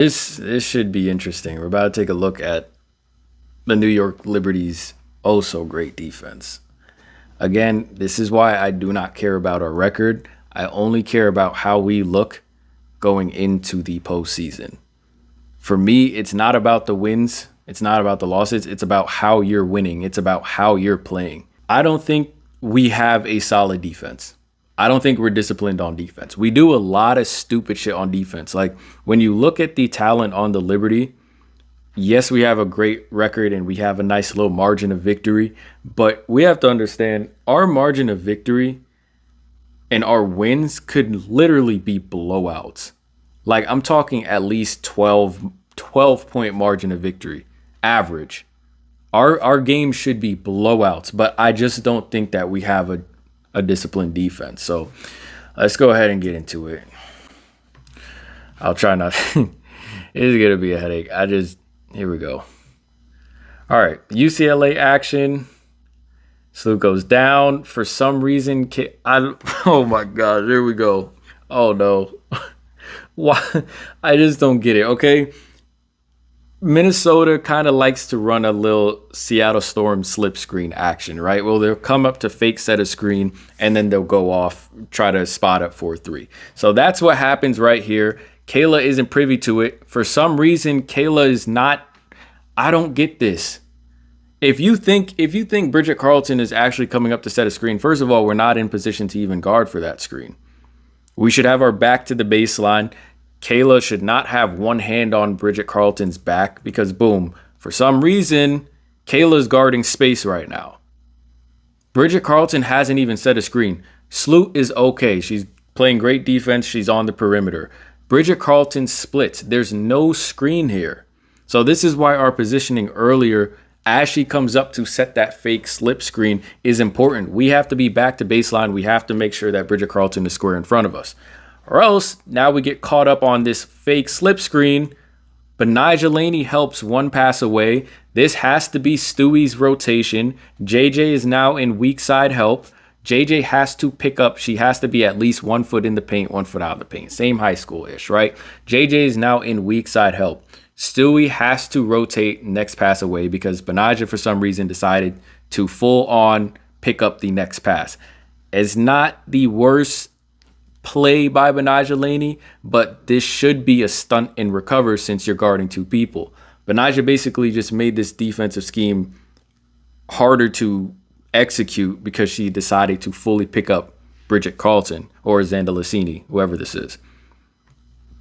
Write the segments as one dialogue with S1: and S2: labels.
S1: This should be interesting. We're about to take a look at the New York Liberty's oh so great defense. Again, this is why I do not care about our record. I only care about how we look going into the postseason. For me, it's not about the wins, it's not about the losses, it's about how you're winning, it's about how you're playing. I don't think we have a solid defense. I don't think we're disciplined on defense. We do a lot of stupid shit on defense. Like when you look at the talent on the Liberty, yes, we have a great record and we have a nice little margin of victory, but we have to understand our margin of victory and our wins could literally be blowouts. Like I'm talking at least 12 point margin of victory average. Our game should be blowouts, but I just don't think that we have a disciplined defense. So let's go ahead and get into it. I'll try not. It's gonna be a headache. Here we go. All right, UCLA action. Sloot goes down for some reason. Oh my God, here we go. Oh no, why? I just don't get it. Okay, Minnesota kind of likes to run a little Seattle Storm slip screen action, right? Well, they'll come up to fake set a screen and then they'll go off, try to spot up 4-3. So that's what happens right here. Kayla isn't privy to it. For some reason, Kayla is not. I don't get this. If you think Bridget Carlton is actually coming up to set a screen, first of all, we're not in position to even guard for that screen. We should have our back to the baseline. Kayla should not have one hand on Bridget Carlton's back because, boom, for some reason, Kayla's guarding space right now. Bridget Carlton hasn't even set a screen. Sloot is okay. She's playing great defense. She's on the perimeter. Bridget Carlton splits. There's no screen here. So this is why our positioning earlier, as she comes up to set that fake slip screen, is important. We have to be back to baseline. We have to make sure that Bridget Carlton is square in front of us. Or else, now we get caught up on this fake slip screen. Benijah Laney helps one pass away. This has to be Stewie's rotation. JJ is now in weak side help. JJ has to pick up. She has to be at least 1 foot in the paint, 1 foot out of the paint. Same high school-ish, right? JJ is now in weak side help. Stewie has to rotate next pass away because Benijah, for some reason, decided to full on pick up the next pass. It's not the worst play by Benijah Laney, but this should be a stunt and recover since you're guarding two people. Benijah basically just made this defensive scheme harder to execute because she decided to fully pick up Bridget Carlton or Xanda Lassini, whoever this is.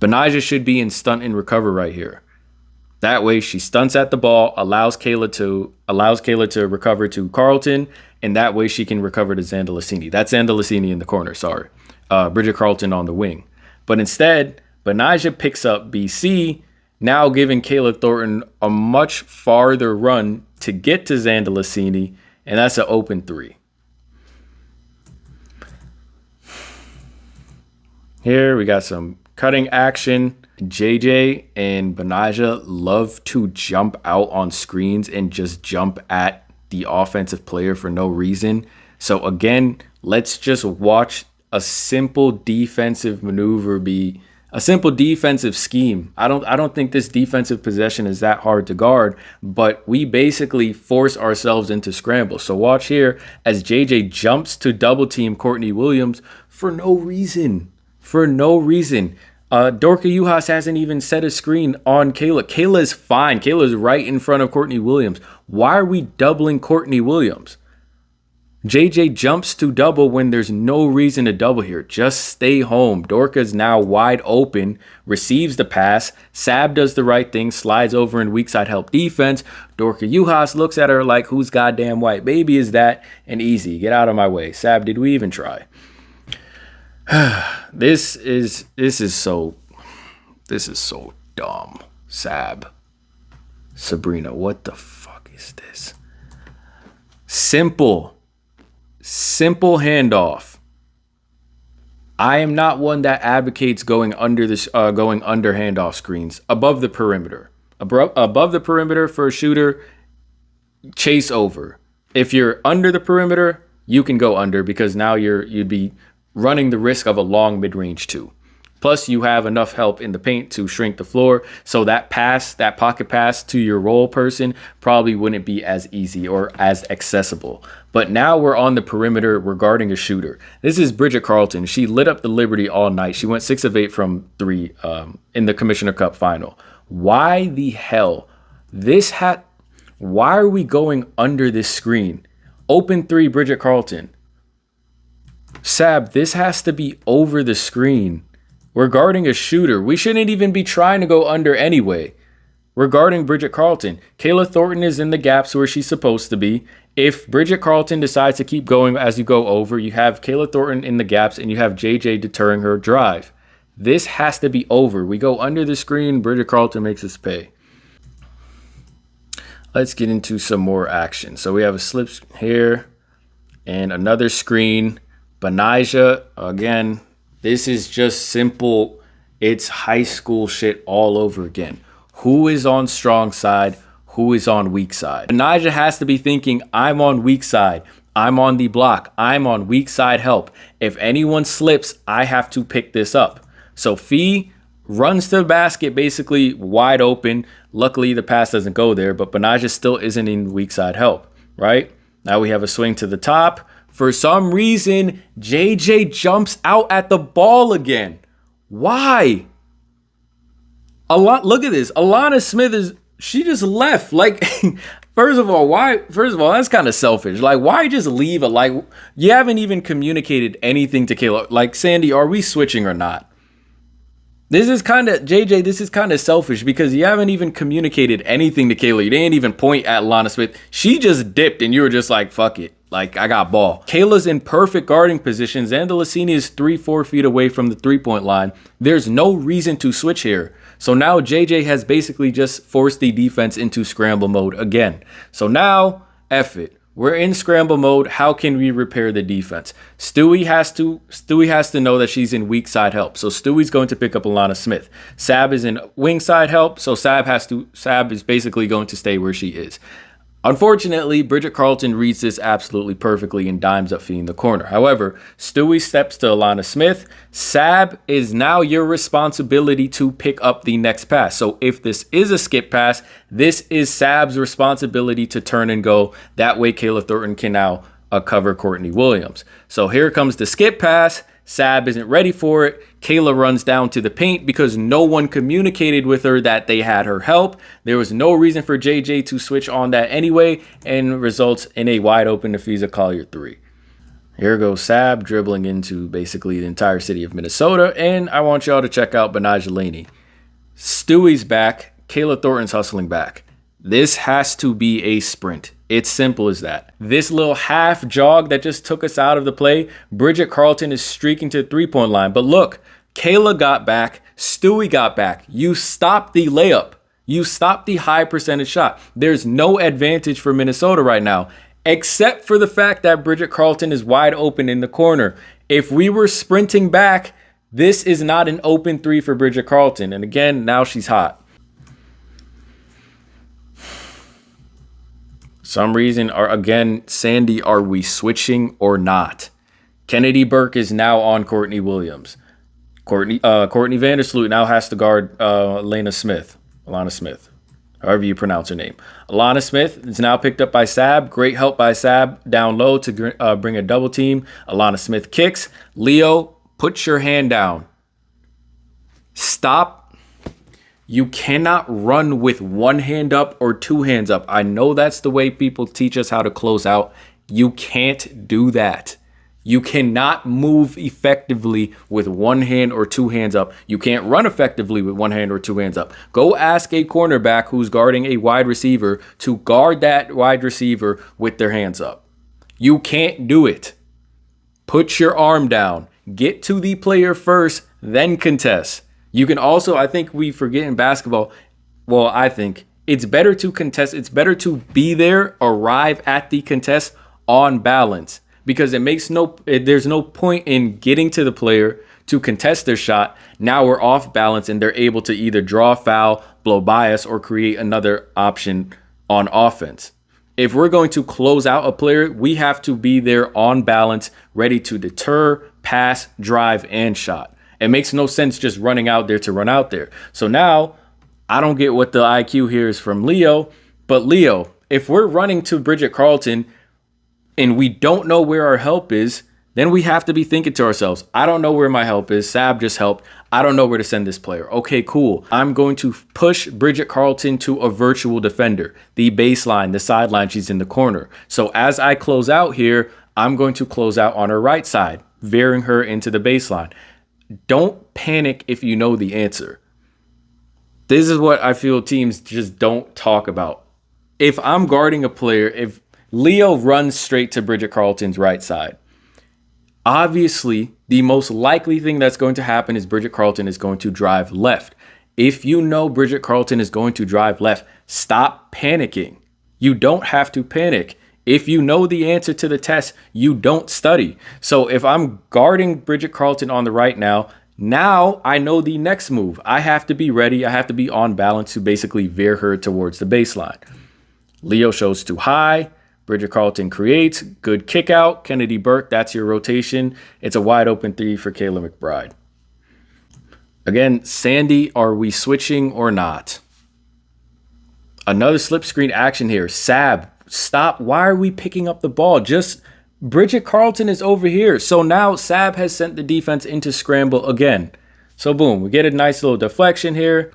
S1: Benijah should be in stunt and recover right here. That way she stunts at the ball, allows Kayla to recover to Carlton, and that way she can recover to Xanda Lassini. That's Xanda Lassini in the corner, sorry. Bridget Carlton on the wing. But instead, Benijah picks up BC, now giving Kayla Thornton a much farther run to get to Xanda Lassini, and that's an open three. Here we got some cutting action. JJ and Benijah love to jump out on screens and just jump at the offensive player for no reason. So again, let's just watch a simple defensive maneuver be a simple defensive scheme. I don't think this defensive possession is that hard to guard, but we basically force ourselves into scrambles. So watch here as JJ jumps to double team Courtney Williams for no reason. For no reason. Dorka Juhas hasn't even set a screen on Kayla. Kayla is fine. Kayla is right in front of Courtney Williams. Why are we doubling Courtney Williams? JJ jumps to double when there's no reason to double here. Just stay home. Dorka's now wide open, receives the pass. Sab does the right thing, slides over in weak side help defense. Dorka Juhas looks at her like, whose goddamn white baby is that? And easy, get out of my way. Sab, did we even try? This is so dumb. Sab. Sabrina, what the fuck is this? Simple handoff. I am not one that advocates going under handoff screens above the perimeter. Above the perimeter for a shooter, chase over. If you're under the perimeter, you can go under because now you'd be running the risk of a long mid-range two. Plus, you have enough help in the paint to shrink the floor. So that pass, that pocket pass to your role person probably wouldn't be as easy or as accessible. But now we're on the perimeter regarding a shooter. This is Bridget Carleton. She lit up the Liberty all night. She went 6 of 8 from 3 in the Commissioner Cup final. Why the hell? Why are we going under this screen? Open 3, Bridget Carleton. Sab, this has to be over the screen. Regarding a shooter, we shouldn't even be trying to go under anyway. Regarding Bridget Carleton, Kayla Thornton is in the gaps where she's supposed to be. If Bridget Carleton decides to keep going as you go over, you have Kayla Thornton in the gaps and you have JJ deterring her drive. This has to be over. We go under the screen, Bridget Carleton makes us pay. Let's get into some more action. So we have a slip here and another screen. Betnijah, again, this is just simple. It's high school shit all over again. Who is on strong side? Who is on weak side? Betnijah has to be thinking, I'm on weak side. I'm on the block. I'm on weak side help. If anyone slips, I have to pick this up. So Fee runs to the basket basically wide open. Luckily, the pass doesn't go there, but Betnijah still isn't in weak side help, right? Now we have a swing to the top. For some reason, JJ jumps out at the ball again. Why? Look at this. Alana Smith she just left. Like, first of all, why? First of all, that's kind of selfish. Like, why just leave you haven't even communicated anything to Kayla. Like, Sandy, are we switching or not? This is kind of selfish because you haven't even communicated anything to Kayla. You didn't even point at Alana Smith. She just dipped and you were just like, fuck it. Like, I got ball. Kayla's in perfect guarding position. Xander Lasini is 3-4 feet away from the 3-point line. There's no reason to switch here. So now JJ has basically just forced the defense into scramble mode again. So now, F it. We're in scramble mode. How can we repair the defense? Stewie has to know that she's in weak side help. So Stewie's going to pick up Alana Smith. Sab is in wing side help. So Sab is basically going to stay where she is. Unfortunately, Bridget Carleton reads this absolutely perfectly and dimes up Fee in the corner. However, Stewie steps to Alana Smith. Sab is now your responsibility to pick up the next pass. So if this is a skip pass, this is Sab's responsibility to turn and go. That way, Kayla Thornton can now cover Courtney Williams. So here comes the skip pass. Sab isn't ready for it. Kayla runs down to the paint because no one communicated with her that they had her help. There was no reason for JJ to switch on that anyway, and results in a wide open Napheesa Collier 3. Here goes Sab dribbling into basically the entire city of Minnesota, and I want y'all to check out Betnijah Laney. Stewie's back. Kayla Thornton's hustling back. This has to be a sprint. It's simple as that. This little half jog that just took us out of the play, Bridget Carleton is streaking to the 3-point line. But look, Kayla got back, Stewie got back. You stopped the layup. You stopped the high percentage shot. There's no advantage for Minnesota right now, except for the fact that Bridget Carleton is wide open in the corner. If we were sprinting back, this is not an open 3 for Bridget Carleton. And again, now she's hot. Some reason, Sandy, are we switching or not? Kennedy Burke is now on Courtney Williams. Courtney Vandersloot now has to guard Alana Smith, however you pronounce her name. Alana Smith is now picked up by Sab. Great help by Sab down low to bring a double team. Alana Smith kicks. Leo, put your hand down. Stop. You cannot run with one hand up or two hands up. I know that's the way people teach us how to close out. You can't do that. You cannot move effectively with one hand or two hands up. You can't run effectively with one hand or two hands up. Go ask a cornerback who's guarding a wide receiver to guard that wide receiver with their hands up. You can't do it. Put your arm down. Get to the player first, then contest. You can also, I think we forget in basketball, I think it's better to contest. It's better to be there, arrive at the contest on balance, because there's no point in getting to the player to contest their shot. Now we're off balance and they're able to either draw a foul, blow by us, or create another option on offense. If we're going to close out a player, we have to be there on balance, ready to deter, pass, drive, and shot. It makes no sense just running out there to run out there. So now I don't get what the IQ here is from Leo. But Leo, if we're running to Bridget Carleton and we don't know where our help is, then we have to be thinking to ourselves, I don't know where my help is. Sab just helped. I don't know where to send this player. Okay, cool. I'm going to push Bridget Carleton to a virtual defender, the baseline, the sideline. She's in the corner. So as I close out here, I'm going to close out on her right side, veering her into the baseline. Don't panic if you know the answer. This is what I feel teams just don't talk about. If I'm guarding a player, if Leo runs straight to Bridget Carleton's right side, obviously, the most likely thing that's going to happen is Bridget Carleton is going to drive left. If you know Bridget Carleton is going to drive left, stop panicking. You don't have to panic. If you know the answer to the test, you don't study. So if I'm guarding Bridget Carleton on the right now I know the next move. I have to be ready. I have to be on balance to basically veer her towards the baseline. Leo shows too high. Bridget Carleton creates. Good kick out. Kennedy Burke, that's your rotation. It's a wide open 3 for Kayla McBride. Again, Sandy, are we switching or not? Another slip screen action here. Sab, stop. Why are we picking up the ball? Just Bridget Carleton is over here. So now Sab has sent the defense into scramble again. So boom, we get a nice little deflection here.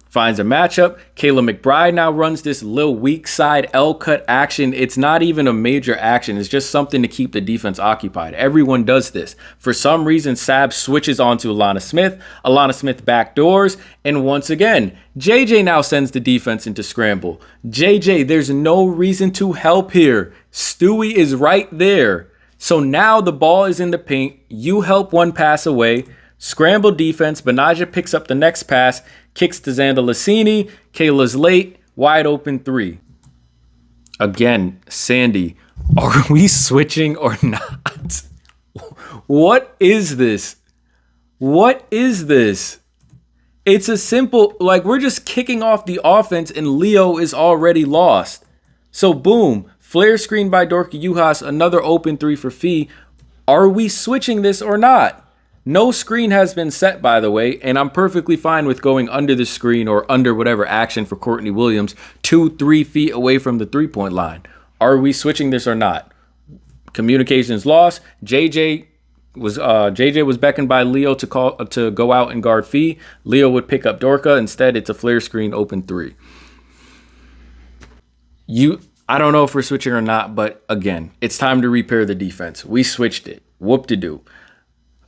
S1: Finds a matchup. Kayla McBride now runs this little weak side L cut action. It's not even a major action. It's just something to keep the defense occupied. Everyone does this. For some reason, Sab switches onto Alana Smith. Alana Smith backdoors. And once again, JJ now sends the defense into scramble. JJ, there's no reason to help here. Stewie is right there. So now the ball is in the paint. You help one pass away. Scramble defense. Benaja picks up the next pass. Kicks to Xanda Lassini. Kayla's late. Wide open 3. Again, Sandy, are we switching or not? What is this? What is this? It's a simple, like, we're just kicking off the offense and Leo is already lost. So boom, flare screen by Dorka Juhas, another open 3 for Fee. Are we switching this or not? No screen has been set, by the way, and I'm perfectly fine with going under the screen or under whatever action for Courtney Williams 2-3 feet away from the 3-point line. Are we switching this or not? Communications lost. JJ was beckoned by Leo to go out and guard Fee. Leo would pick up Dorka. Instead, it's a flare screen open 3. I don't know if we're switching or not, but again, it's time to repair the defense. We switched it. Whoop-de-doo.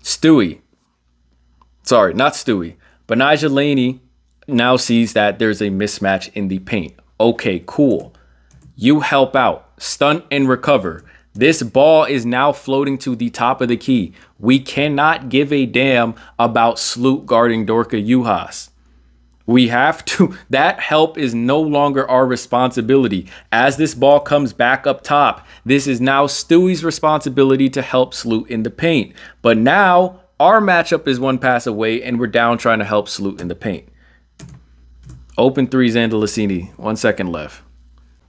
S1: Stewie. Sorry, not Stewie. Benaja Laney now sees that there's a mismatch in the paint. Okay, cool. You help out. Stunt and recover. This ball is now floating to the top of the key. We cannot give a damn about Sloot guarding Dorka Juhas. We have to. That help is no longer our responsibility. As this ball comes back up top, this is now Stewie's responsibility to help Sloot in the paint. But now our matchup is one pass away and we're down trying to help Sloot in the paint. Open 3, Xanda Lassini. 1 second left.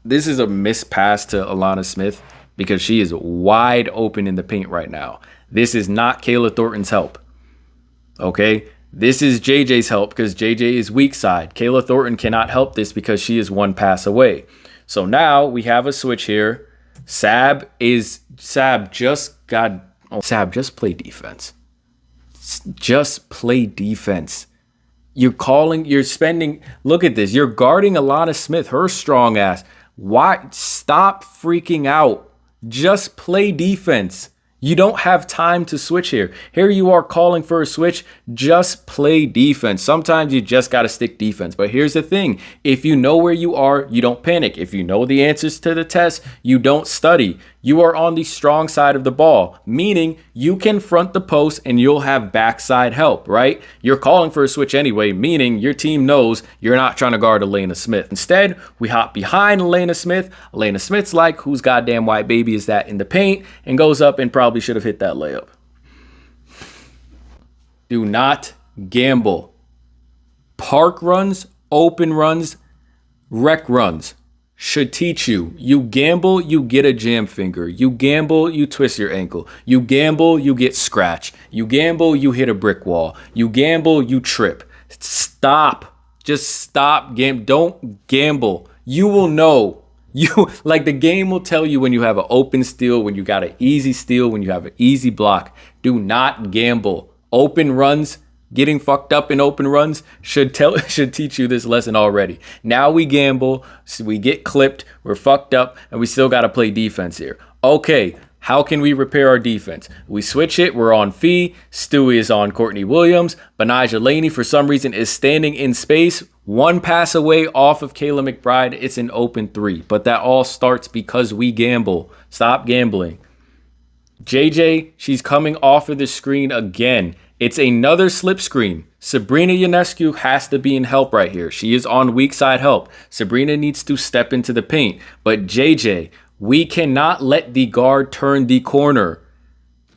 S1: This is a missed pass to Alana Smith because she is wide open in the paint right now. This is not Kayla Thornton's help. Okay? This is JJ's help because JJ is weak side. Kayla Thornton cannot help this because she is one pass away. So now we have a switch here. Sab, just play defense. Just play defense. You're spending, look at this. You're guarding Alana Smith, her strong ass. Why? Stop freaking out. Just play defense. You don't have time to switch here. Here you are calling for a switch. Just play defense. Sometimes you just got to stick defense. But here's the thing. If you know where you are, you don't panic. If you know the answers to the test, you don't study. You are on the strong side of the ball, meaning you can front the post and you'll have backside help, right? You're calling for a switch anyway, meaning your team knows you're not trying to guard Alana Smith. Instead, we hop behind Alana Smith. Alana Smith's like, whose goddamn white baby is that in the paint? And goes up and probably should have hit that layup. Do not gamble. Park runs, open runs, rec runs. should teach you. You gamble, you get a jam finger. You gamble, you twist your ankle. You gamble, you get scratched. You gamble, you hit a brick wall. You gamble, you trip. Stop. Just stop. Don't gamble. You will know. You like the game will tell you when you have an open steal, when you got an easy steal, when you have an easy block. Do not gamble. Open runs, getting fucked up in open runs should teach you this lesson already. Now we gamble, so we get clipped, we're fucked up, and we still gotta play defense here. Okay, how can we repair our defense? We switch it, we're on Fee, Stewie is on Courtney Williams, Betnijah Laney for some reason is standing in space, one pass away off of Kayla McBride, it's an open three. But that all starts because we gamble. Stop gambling. JJ, she's coming off of the screen again. It's another slip screen. Sabrina Ionescu has to be in help right here. She is on weak side help. Sabrina needs to step into the paint. But JJ, we cannot let the guard turn the corner.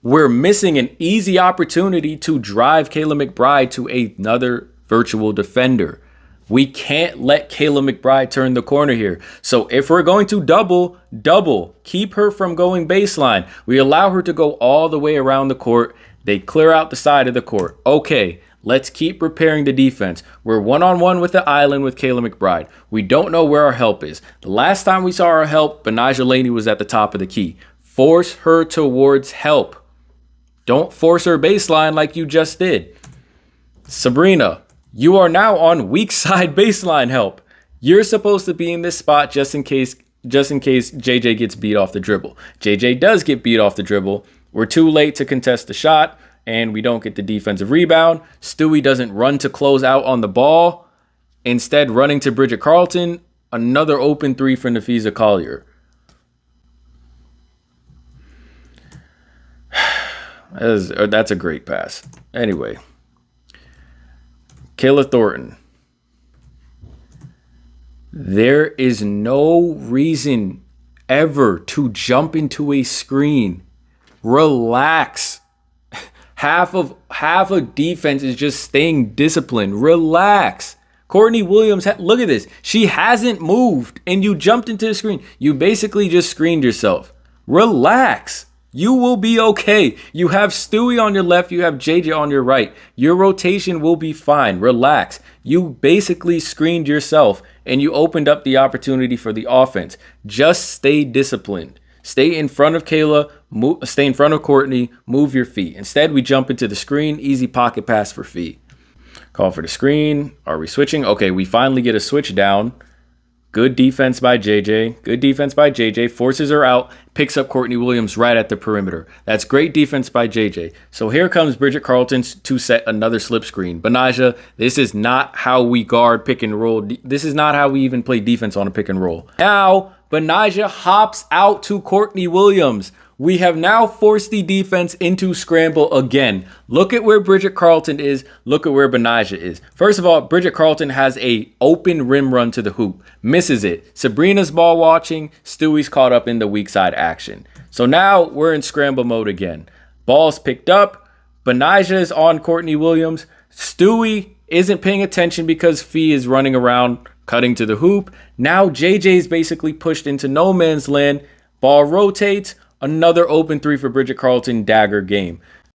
S1: We're missing an easy opportunity to drive Kayla McBride to another virtual defender. We can't let Kayla McBride turn the corner here. So if we're going to double, keep her from going baseline. We allow her to go all the way around the court. They clear out the side of the court. Okay, let's keep repairing the defense. We're one-on-one with the island with Kayla McBride. We don't know where our help is. The last time we saw our help, Betnijah Laney was at the top of the key. Force her towards help. Don't force her baseline like you just did. Sabrina, you are now on weak side baseline help. You're supposed to be in this spot just in case JJ gets beat off the dribble. JJ does get beat off the dribble. We're too late to contest the shot, and we don't get the defensive rebound. Stewie doesn't run to close out on the ball. Instead, running to Bridget Carlton, another open three for Napheesa Collier. That's a great pass. Anyway, Kayla Thornton. There is no reason ever to jump into a screen. Relax. Half of defense is just staying disciplined. Relax. Courtney Williams, look at this. She hasn't moved, and you jumped into the screen. You basically just screened yourself. Relax. You will be okay. You have Stewie on your left. You have JJ on your right. Your rotation will be fine. Relax. You basically screened yourself, and you opened up the opportunity for the offense. Just stay disciplined. Stay in front of Kayla. Stay in front of Courtney. Move your feet. Instead, we jump into the screen. Easy pocket pass for Fee. Call for the screen. Are we switching? Okay, we finally get a switch down. Good defense by JJ. Good defense by JJ. Forces her out. Picks up Courtney Williams right at the perimeter. That's great defense by JJ. So here comes Bridget Carlton to set another slip screen. Betnijah, this is not how we guard pick and roll. This is not how we even play defense on a pick and roll. Now, Betnijah hops out to Courtney Williams. We have now forced the defense into scramble again. Look at where Bridget Carlton is. Look at where Betnijah is. First of all, Bridget Carlton has a open rim run to the hoop. Misses it. Sabrina's ball watching. Stewie's caught up in the weak side action. So now we're in scramble mode again. Ball's picked up. Betnijah is on Courtney Williams. Stewie isn't paying attention because Fee is running around, cutting to the hoop. Now JJ is basically pushed into no man's land. Ball rotates. Another open three for Bridget Carlton, dagger game.